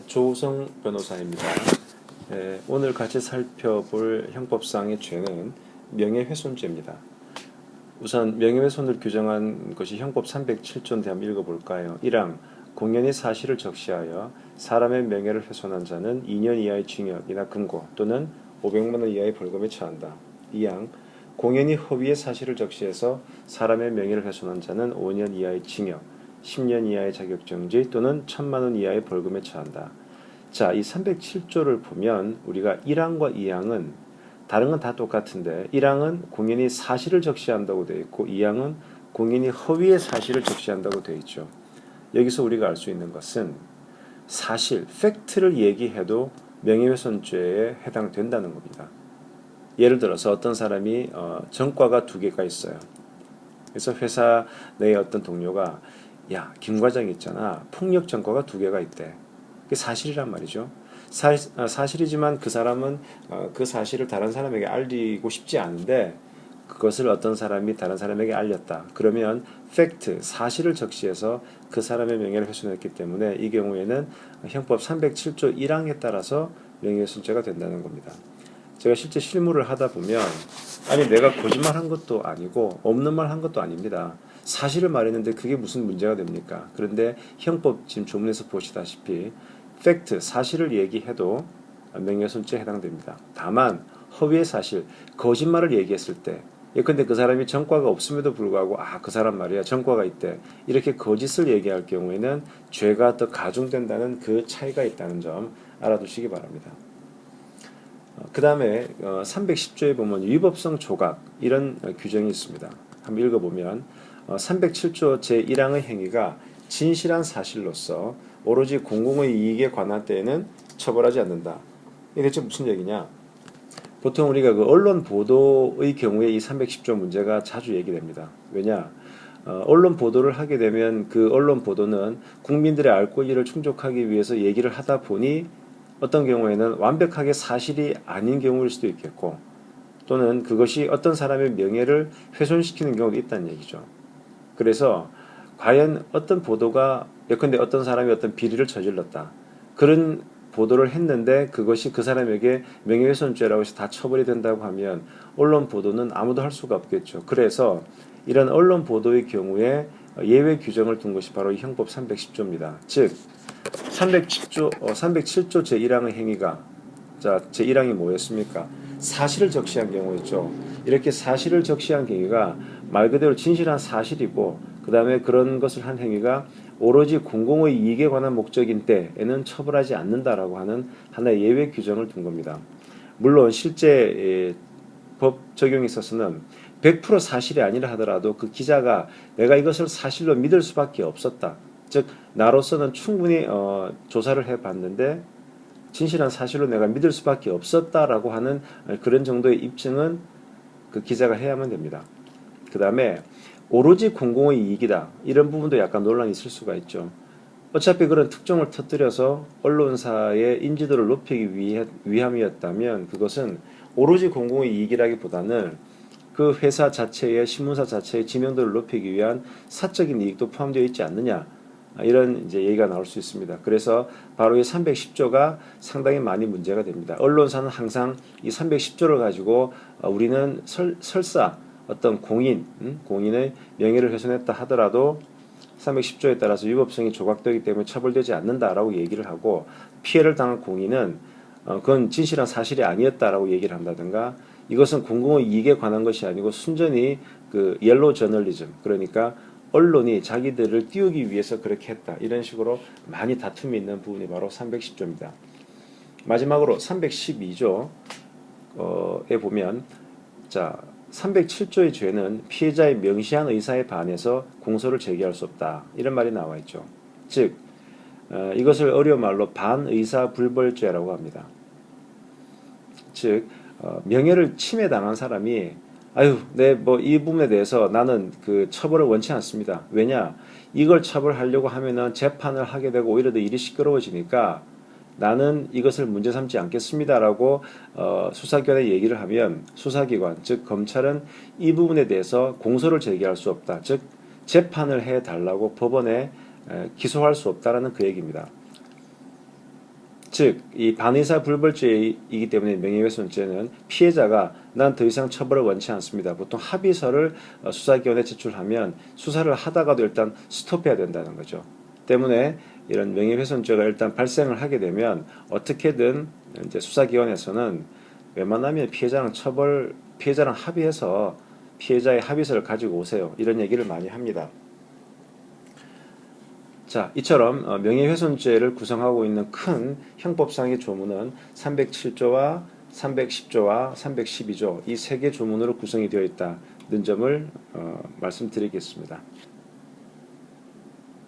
조우성 변호사입니다. 오늘 같이 살펴볼 형법상의 죄는 명예훼손죄입니다. 우선 명예훼손을 규정한 것이 형법 307조인데 한번 읽어볼까요? 1항 공연히 사실을 적시하여 사람의 명예를 훼손한 자는 2년 이하의 징역이나 금고 또는 500만 원 이하의 벌금에 처한다. 2항 공연히 허위의 사실을 적시해서 사람의 명예를 훼손한 자는 5년 이하의 징역, 10년 이하의 자격정지 또는 1,000만 원 이하의 벌금에 처한다. 자, 이 307조를 보면 우리가 1항과 2항은 다른 건 다 똑같은데 1항은 공연히 사실을 적시한다고 되어 있고 2항은 공연히 허위의 사실을 적시한다고 되어 있죠. 여기서 우리가 알 수 있는 것은 사실, 팩트를 얘기해도 명예훼손죄에 해당된다는 겁니다. 예를 들어서 어떤 사람이 전과가 2개가 있어요. 그래서 회사 내에 어떤 동료가 야, 김 과장 있잖아. 폭력 전과가 2개가 있대. 그게 사실이란 말이죠. 사실이지만 그 사람은 그 사실을 다른 사람에게 알리고 싶지 않은데 그것을 어떤 사람이 다른 사람에게 알렸다. 그러면 팩트, 사실을 적시해서 그 사람의 명예를 훼손했기 때문에 이 경우에는 형법 307조 1항에 따라서 명예훼손죄가 된다는 겁니다. 제가 실제 실무를 하다 보면 아니 내가 거짓말한 것도 아니고 없는 말 한 것도 아닙니다. 사실을 말했는데 그게 무슨 문제가 됩니까? 그런데 형법 지금 조문에서 보시다시피 팩트, 사실을 얘기해도 명예훼손죄에 해당됩니다. 다만 허위의 사실, 거짓말을 얘기했을 때 예컨대 그 사람이 전과가 없음에도 불구하고 그 사람 말이야 전과가 있대 이렇게 거짓을 얘기할 경우에는 죄가 더 가중된다는 그 차이가 있다는 점 알아두시기 바랍니다. 그 다음에 310조에 보면 위법성 조각 이런 규정이 있습니다. 한번 읽어보면 307조 제1항의 행위가 진실한 사실로서 오로지 공공의 이익에 관한 때에는 처벌하지 않는다. 이게 대체 무슨 얘기냐? 보통 우리가 그 언론 보도의 경우에 이 310조 문제가 자주 얘기됩니다. 왜냐? 언론 보도를 하게 되면 그 언론 보도는 국민들의 알 권리를 충족하기 위해서 얘기를 하다 보니 어떤 경우에는 완벽하게 사실이 아닌 경우일 수도 있겠고 또는 그것이 어떤 사람의 명예를 훼손시키는 경우도 있다는 얘기죠. 그래서 과연 어떤 보도가 예컨대 어떤 사람이 어떤 비리를 저질렀다. 그런 보도를 했는데 그것이 그 사람에게 명예훼손죄라고 해서 다 처벌이 된다고 하면 언론 보도는 아무도 할 수가 없겠죠. 그래서 이런 언론 보도의 경우에 예외 규정을 둔 것이 바로 이 형법 310조입니다. 즉 307조 제1항의 행위가 제1항이 뭐였습니까? 사실을 적시한 경우였죠. 이렇게 사실을 적시한 행위가 말 그대로 진실한 사실이고 그 다음에 그런 것을 한 행위가 오로지 공공의 이익에 관한 목적인 때에는 처벌하지 않는다라고 하는 하나의 예외 규정을 둔 겁니다. 물론 실제 법 적용에 있어서는 100% 사실이 아니라 하더라도 그 기자가 내가 이것을 사실로 믿을 수밖에 없었다. 즉 나로서는 충분히 조사를 해봤는데 진실한 사실로 내가 믿을 수밖에 없었다라고 하는 그런 정도의 입증은 그 기자가 해야만 됩니다. 그 다음에 오로지 공공의 이익이다. 이런 부분도 약간 논란이 있을 수가 있죠. 어차피 그런 특종을 터뜨려서 언론사의 인지도를 높이기 위함이었다면 그것은 오로지 공공의 이익이라기보다는 그 회사 자체의 신문사 자체의 지명도를 높이기 위한 사적인 이익도 포함되어 있지 않느냐. 이런 이제 얘기가 나올 수 있습니다. 그래서 바로 이 310조가 상당히 많이 문제가 됩니다. 언론사는 항상 이 310조를 가지고 우리는 설사 어떤 공인의 명예를 훼손했다 하더라도 310조에 따라서 위법성이 조각되기 때문에 처벌되지 않는다라고 얘기를 하고 피해를 당한 공인은 그건 진실한 사실이 아니었다라고 얘기를 한다든가 이것은 공공의 이익에 관한 것이 아니고 순전히 그 옐로우 저널리즘 그러니까 언론이 자기들을 띄우기 위해서 그렇게 했다. 이런 식으로 많이 다툼이 있는 부분이 바로 310조입니다. 마지막으로 312조에 보면 307조의 죄는 피해자의 명시한 의사에 반해서 공소를 제기할 수 없다. 이런 말이 나와 있죠. 즉 이것을 어려운 말로 반의사불벌죄라고 합니다. 즉 명예를 침해당한 사람이 이 부분에 대해서 나는 그 처벌을 원치 않습니다. 왜냐? 이걸 처벌하려고 하면은 재판을 하게 되고 오히려 더 일이 시끄러워지니까 나는 이것을 문제 삼지 않겠습니다라고 수사기관에 얘기를 하면 수사기관, 즉 검찰은 이 부분에 대해서 공소를 제기할 수 없다. 즉 재판을 해달라고 법원에 기소할 수 없다라는 그 얘기입니다. 즉, 이 반의사 불벌죄이기 때문에 명예훼손죄는 피해자가 난 더 이상 처벌을 원치 않습니다. 보통 합의서를 수사기관에 제출하면 수사를 하다가도 일단 스톱해야 된다는 거죠. 때문에 이런 명예훼손죄가 일단 발생을 하게 되면 어떻게든 이제 수사기관에서는 웬만하면 피해자랑 합의해서 피해자의 합의서를 가지고 오세요. 이런 얘기를 많이 합니다. 자, 이처럼 명예훼손죄를 구성하고 있는 큰 형법상의 조문은 307조와 310조와 312조 이 세 개 조문으로 구성이 되어 있다는 점을 말씀드리겠습니다.